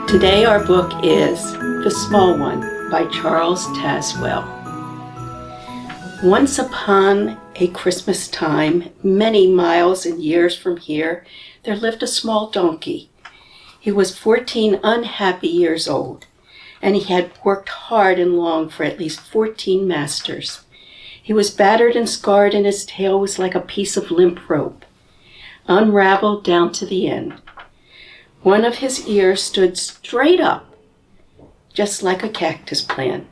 Today our book is The Small One by Charles Tazewell. Once upon a Christmas time, many miles and years from here, there lived a small donkey. He was 14 unhappy years old, and he had worked hard and long for at least 14 masters. He was battered and scarred, and his tail was like a piece of limp rope, unraveled down to the end. One of his ears stood straight up, just like a cactus plant,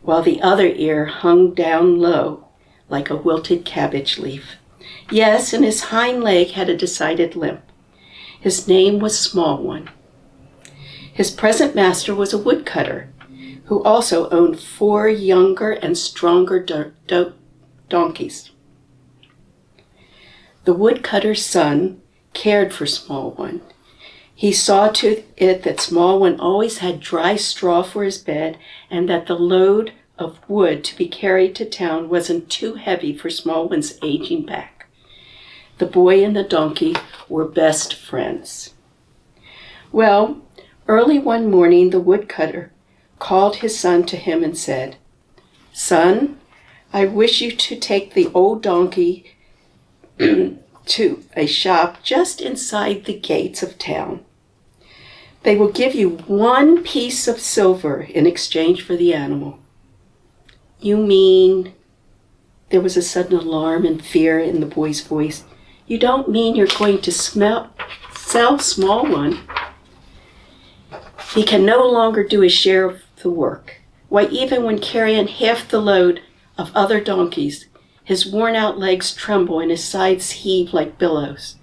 while the other ear hung down low, like a wilted cabbage leaf. Yes, and his hind leg had a decided limp. His name was Small One. His present master was a woodcutter, who also owned 4 younger and stronger donkeys. The woodcutter's son cared for Small One. He saw to it that Small One always had dry straw for his bed, and that the load of wood to be carried to town wasn't too heavy for Small One's aging back. The boy and the donkey were best friends. Well, early one morning the woodcutter called his son to him and said, "Son, I wish you to take the old donkey to a shop just inside the gates of town. They will give you 1 piece of silver in exchange for the animal." "You mean," there was a sudden alarm and fear in the boy's voice, "you don't mean you're going to sell Small One? He can no longer do his share of the work. Why, even when carrying half the load of other donkeys, his worn-out legs tremble and his sides heave like billows.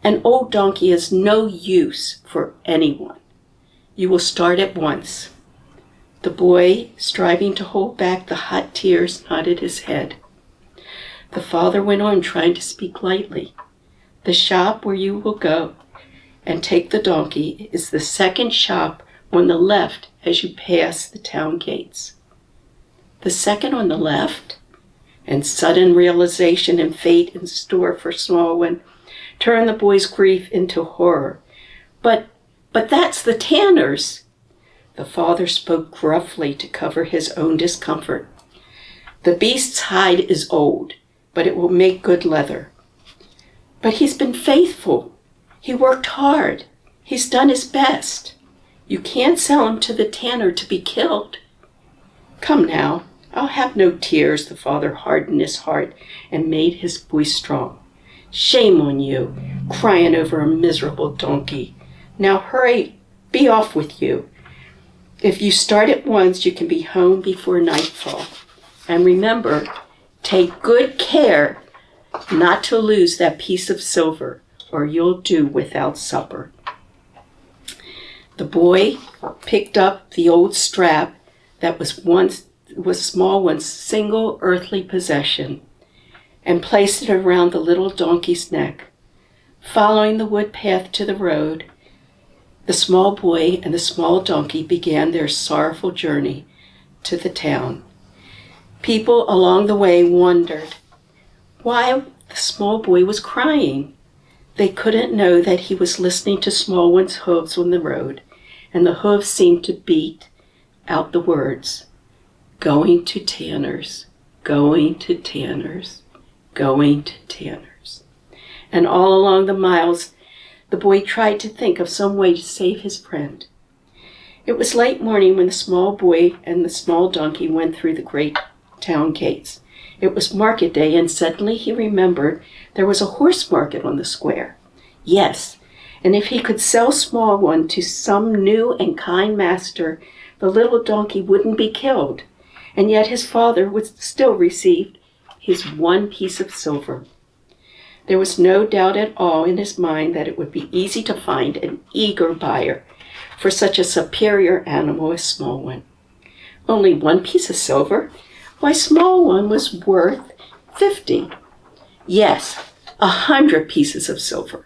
An old donkey is no use for anyone. You will start at once." The boy, striving to hold back the hot tears, nodded his head. The father went on, trying to speak lightly. "The shop where you will go and take the donkey is the second shop on the left as you pass the town gates." "The second on the left?" And sudden realization and fate in store for Small One turned the boy's grief into horror. But that's the tanner's." The father spoke gruffly to cover his own discomfort. "The beast's hide is old, but it will make good leather." "But he's been faithful. He worked hard. He's done his best. You can't sell him to the tanner to be killed." "Come now, I'll have no tears." The father hardened his heart and made his voice strong. "Shame on you, crying over a miserable donkey. Now hurry, be off with you. If you start at once, you can be home before nightfall. And remember, take good care not to lose that piece of silver, or you'll do without supper." The boy picked up the old strap that was Small One's single earthly possession and placed it around the little donkey's neck. Following the wood path to the road, the small boy and the small donkey began their sorrowful journey to the town. People along the way wondered why the small boy was crying. They couldn't know that he was listening to Small One's hooves on the road, and the hooves seemed to beat out the words, "Going to Tanner's, going to Tanner's, going to Tanner's." And all along the miles, the boy tried to think of some way to save his friend. It was late morning when the small boy and the small donkey went through the great town gates. It was market day, and suddenly he remembered there was a horse market on the square. Yes, and if he could sell Small One to some new and kind master, the little donkey wouldn't be killed, and yet his father would still receive his 1 piece of silver. There was no doubt at all in his mind that it would be easy to find an eager buyer for such a superior animal as Small One. Only 1 piece of silver? Why, Small One was worth 50. Yes, 100 pieces of silver.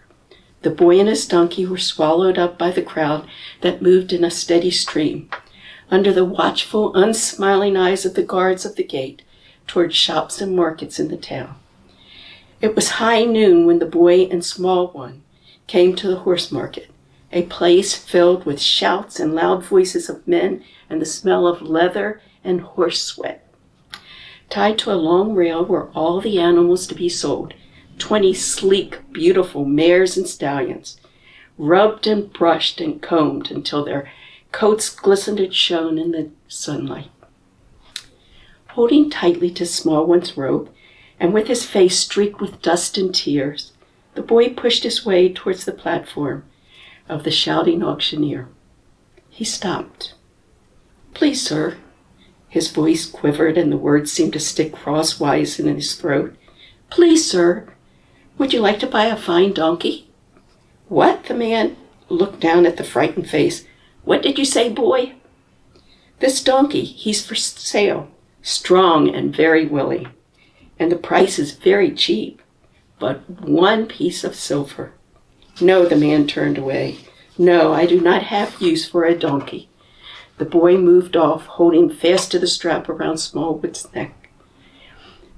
The boy and his donkey were swallowed up by the crowd that moved in a steady stream, under the watchful, unsmiling eyes of the guards of the gate, toward shops and markets in the town. It was high noon when the boy and Small One came to the horse market. a place filled with shouts and loud voices of men and the smell of leather and horse sweat. Tied to a long rail were all the animals to be sold, 20 sleek, beautiful mares and stallions, rubbed and brushed and combed until their coats glistened and shone in the sunlight. Holding tightly to Small One's robe, and with his face streaked with dust and tears, the boy pushed his way towards the platform of the shouting auctioneer. He stopped. "Please, sir." His voice quivered and the words seemed to stick crosswise in his throat. "Please, sir, would you like to buy a fine donkey?" "What?" The man looked down at the frightened face. "What did you say, boy?" "This donkey, he's for sale, strong and very willing, and the price is very cheap, but 1 piece of silver." "No," the man turned away. "No, I do not have use for a donkey." The boy moved off, holding fast to the strap around Smallwood's neck.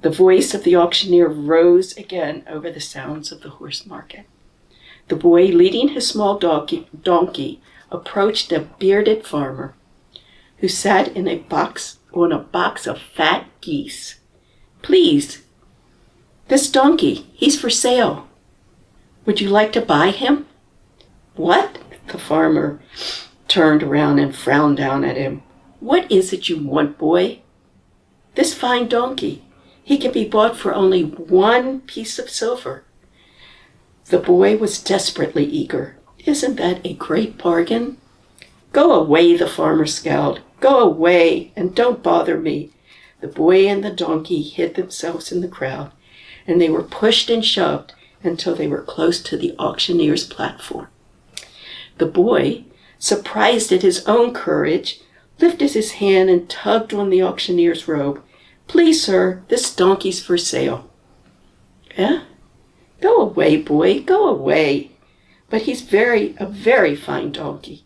The voice of the auctioneer rose again over the sounds of the horse market. The boy, leading his small donkey, approached a bearded farmer who sat on a box of fat geese. "Please, this donkey, he's for sale. Would you like to buy him?" "What?" The farmer turned around and frowned down at him. "What is it you want, boy?" "This fine donkey. He can be bought for only 1 piece of silver." The boy was desperately eager. "Isn't that a great bargain?" "Go away," the farmer scowled. "Go away and don't bother me." The boy and the donkey hid themselves in the crowd, and they were pushed and shoved until they were close to the auctioneer's platform. The boy, surprised at his own courage, lifted his hand and tugged on the auctioneer's robe. "Please, sir, this donkey's for sale." "Eh? Go away, boy, go away. But he's a very fine donkey.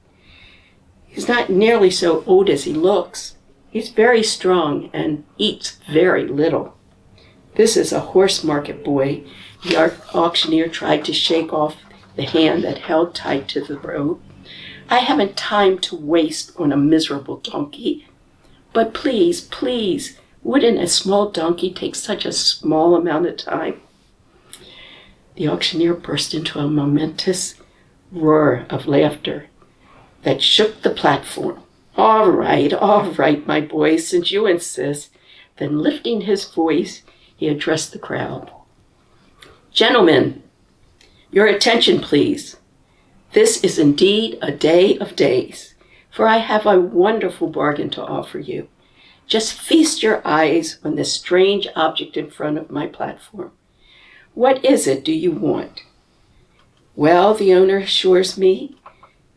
He's not nearly so old as he looks. He's very strong and eats very little." "This is a horse market, boy." The auctioneer tried to shake off the hand that held tight to the robe. "I haven't time to waste on a miserable donkey. But please, please, wouldn't a small donkey take such a small amount of time?" The auctioneer burst into a momentous roar of laughter that shook the platform. All right, my boy, since you insist." Then lifting his voice, he addressed the crowd. "Gentlemen, your attention, please. This is indeed a day of days, for I have a wonderful bargain to offer you. Just feast your eyes on this strange object in front of my platform. What is it do you want?" "Well," the owner assures me,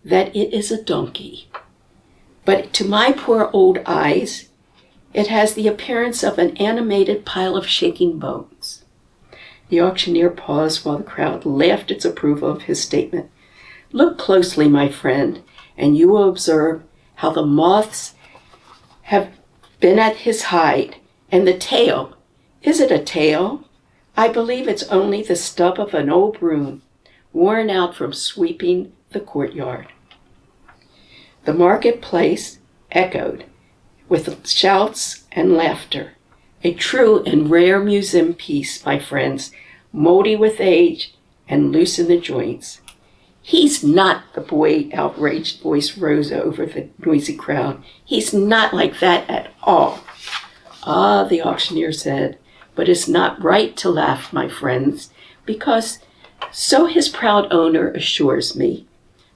"that it is a donkey. But to my poor old eyes, it has the appearance of an animated pile of shaking bones." The auctioneer paused while the crowd laughed its approval of his statement. "Look closely, my friend, and you will observe how the moths have been at his hide, and the tail. Is it a tail? I believe it's only the stub of an old broom, worn out from sweeping the courtyard." The marketplace echoed with shouts and laughter. A true and rare museum piece, my friends, moldy with age and loose in the joints. "He's not," the boy's outraged voice rose over the noisy crowd. "He's not like that at all." "Ah," the auctioneer said, "but it's not right to laugh, my friends, because, so his proud owner assures me,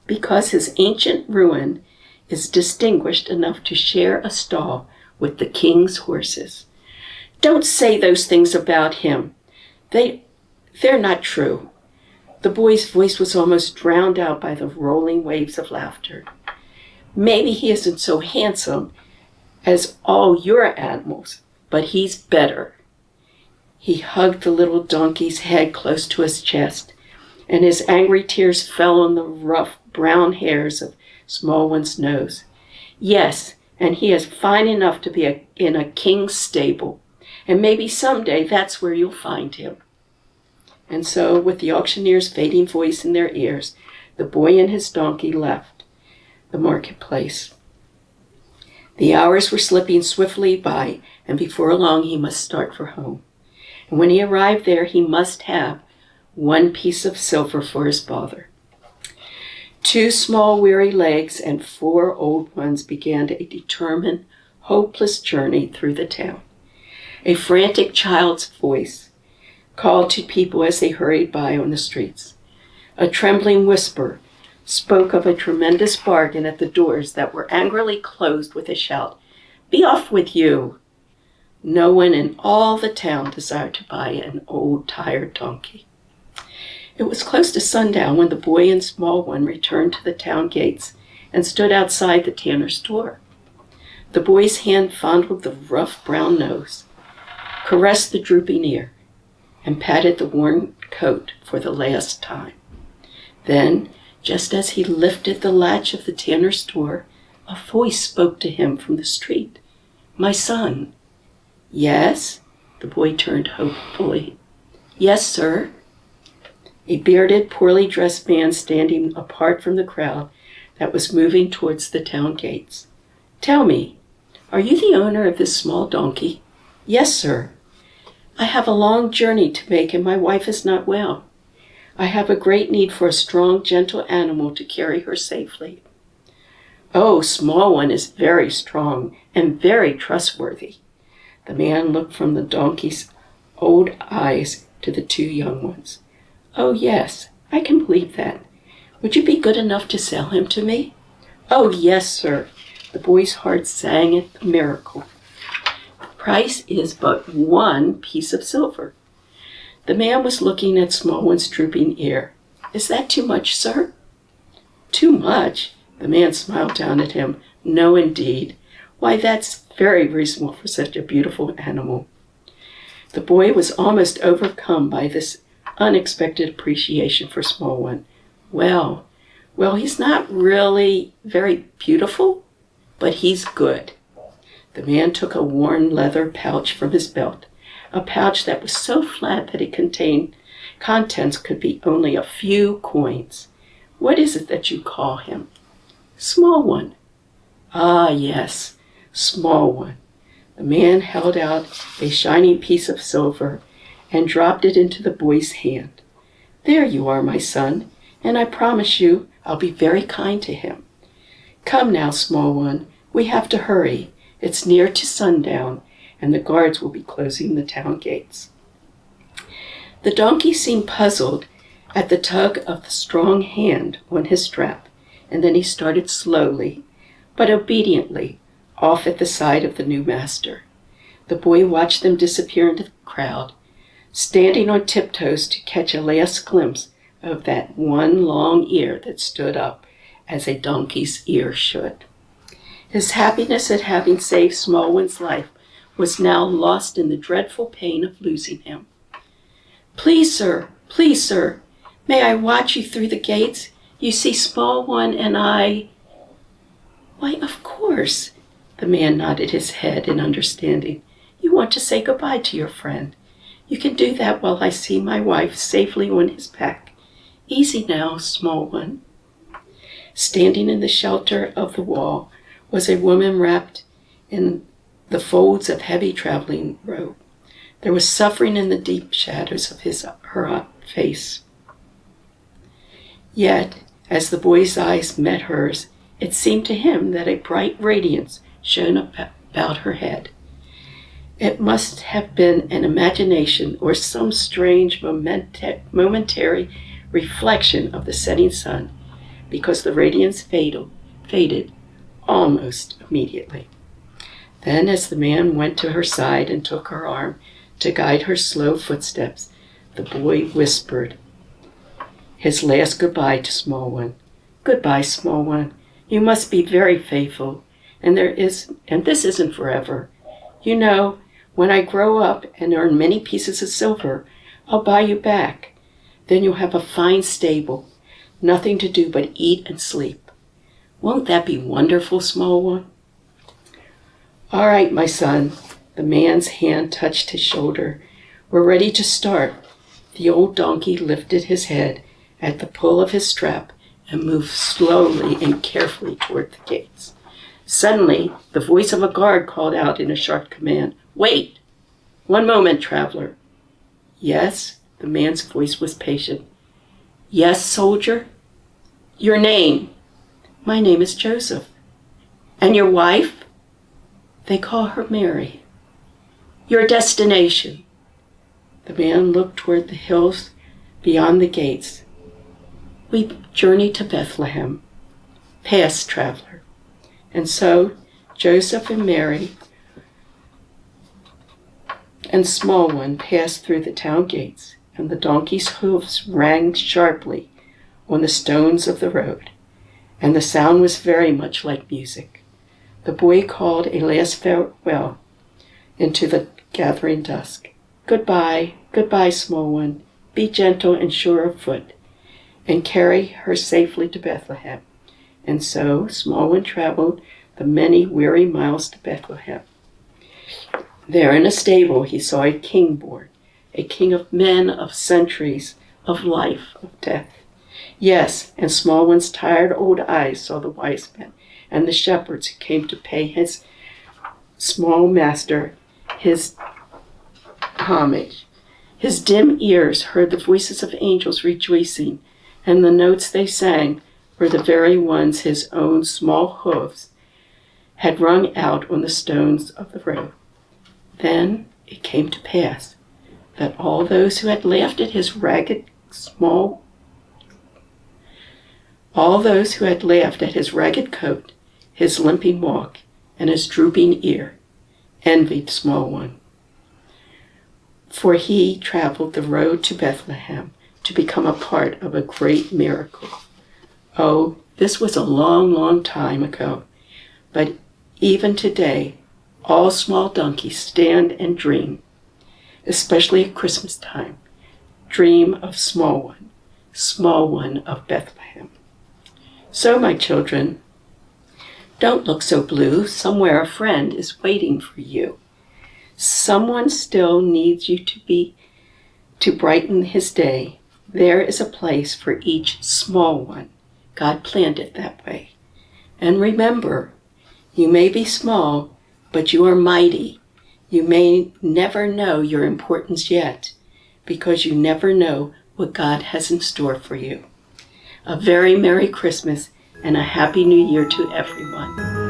because his ancient ruin is distinguished enough to share a stall with the king's horses." "Don't say those things about him. They're not true." The boy's voice was almost drowned out by the rolling waves of laughter. "Maybe he isn't so handsome as all your animals, but he's better." He hugged the little donkey's head close to his chest, and his angry tears fell on the rough brown hairs of Small One's nose. "Yes, and he is fine enough to be in a king's stable, and maybe someday that's where you'll find him." And so, with the auctioneer's fading voice in their ears, the boy and his donkey left the marketplace. The hours were slipping swiftly by, and before long he must start for home. And when he arrived there, he must have 1 piece of silver for his father. 2 small weary legs and 4 old ones began a determined, hopeless journey through the town. A frantic child's voice called to people as they hurried by on the streets. A trembling whisper spoke of a tremendous bargain at the doors that were angrily closed with a shout, "Be off with you!" No one in all the town desired to buy an old, tired donkey. It was close to sundown when the boy and small one returned to the town gates and stood outside the tanner's door. The boy's hand fondled the rough brown nose, caressed the drooping ear, and patted the worn coat for the last time. Then, just as he lifted the latch of the tanner's door, a voice spoke to him from the street. "My son." "Yes?" The boy turned hopefully. "Yes, sir." A bearded, poorly dressed man standing apart from the crowd that was moving towards the town gates. "Tell me, are you the owner of this small donkey?" "Yes, sir." "I have a long journey to make and my wife is not well. I have a great need for a strong, gentle animal to carry her safely." "Oh, small one is very strong and very trustworthy." The man looked from the donkey's old eyes to the 2 young ones. "Oh, yes, I can believe that. Would you be good enough to sell him to me?" "Oh, yes, sir." The boy's heart sang at the miracle. "The price is but 1 piece of silver." The man was looking at small one's drooping ear. "Is that too much, sir?" "Too much?" The man smiled down at him. "No, indeed. Why, that's very reasonable for such a beautiful animal." The boy was almost overcome by this unexpected appreciation for small one. Well, he's not really very beautiful, but he's good." The man took a worn leather pouch from his belt, a pouch that was so flat that it contained contents could be only a few coins. "What is it that you call him?" "Small one." "Ah, yes, small one." The man held out a shining piece of silver and dropped it into the boy's hand. "There you are, my son, and I promise you I'll be very kind to him. Come now, small one, we have to hurry. It's near to sundown, and the guards will be closing the town gates." The donkey seemed puzzled at the tug of the strong hand on his strap, and then he started slowly, but obediently, off at the side of the new master. The boy watched them disappear into the crowd, standing on tiptoes to catch a last glimpse of that one long ear that stood up as a donkey's ear should. His happiness at having saved small one's life was now lost in the dreadful pain of losing him. Please, sir, may I watch you through the gates? You see small one and I—" "Why, of course." The man nodded his head in understanding. "You want to say goodbye to your friend. You can do that while I see my wife safely on his back. Easy now, small one." Standing in the shelter of the wall was a woman wrapped in the folds of heavy traveling robe. There was suffering in the deep shadows of her face. Yet, as the boy's eyes met hers, it seemed to him that a bright radiance shone about her head. It must have been an imagination or some strange momentary reflection of the setting sun, because the radiance faded almost immediately. Then, as the man went to her side and took her arm to guide her slow footsteps, the boy whispered his last goodbye to small one. "Goodbye, small one. You must be very faithful, and this isn't forever. You know, when I grow up and earn many pieces of silver, I'll buy you back. Then you'll have a fine stable, nothing to do but eat and sleep. Won't that be wonderful, small one?" "All right, my son." The man's hand touched his shoulder. "We're ready to start." The old donkey lifted his head at the pull of his strap and moved slowly and carefully toward the gates. Suddenly, the voice of a guard called out in a sharp command, "Wait! 1 moment, traveler." "Yes," the man's voice was patient. "Yes, soldier?" "Your name?" "My name is Joseph." "And your wife?" "They call her Mary." "Your destination?" The man looked toward the hills beyond the gates. "We journey to Bethlehem." "Pass, traveler." And so Joseph and Mary and small one passed through the town gates, and the donkey's hoofs rang sharply on the stones of the road, and the sound was very much like music. The boy called a last farewell into the gathering dusk. "Goodbye, goodbye, small one. Be gentle and sure of foot, and carry her safely to Bethlehem." And so small one traveled the many weary miles to Bethlehem. There in a stable he saw a king born, a king of men, of centuries, of life, of death. Yes, and small one's tired old eyes saw the wise men and the shepherds who came to pay his small master his homage. His dim ears heard the voices of angels rejoicing, and the notes they sang were the very ones his own small hoofs had rung out on the stones of the road. Then it came to pass that all those who had laughed at his ragged coat, his limping walk, and his drooping ear, envied small one. For he traveled the road to Bethlehem to become a part of a great miracle. Oh, this was a long, long time ago, but even today, all small donkeys stand and dream, especially at Christmas time. Dream of small one of Bethlehem. So, my children, don't look so blue. Somewhere a friend is waiting for you. Someone still needs you to brighten his day. There is a place for each small one. God planned it that way. And remember, you may be small, but you are mighty. You may never know your importance yet, because you never know what God has in store for you. A very Merry Christmas and a Happy New Year to everyone.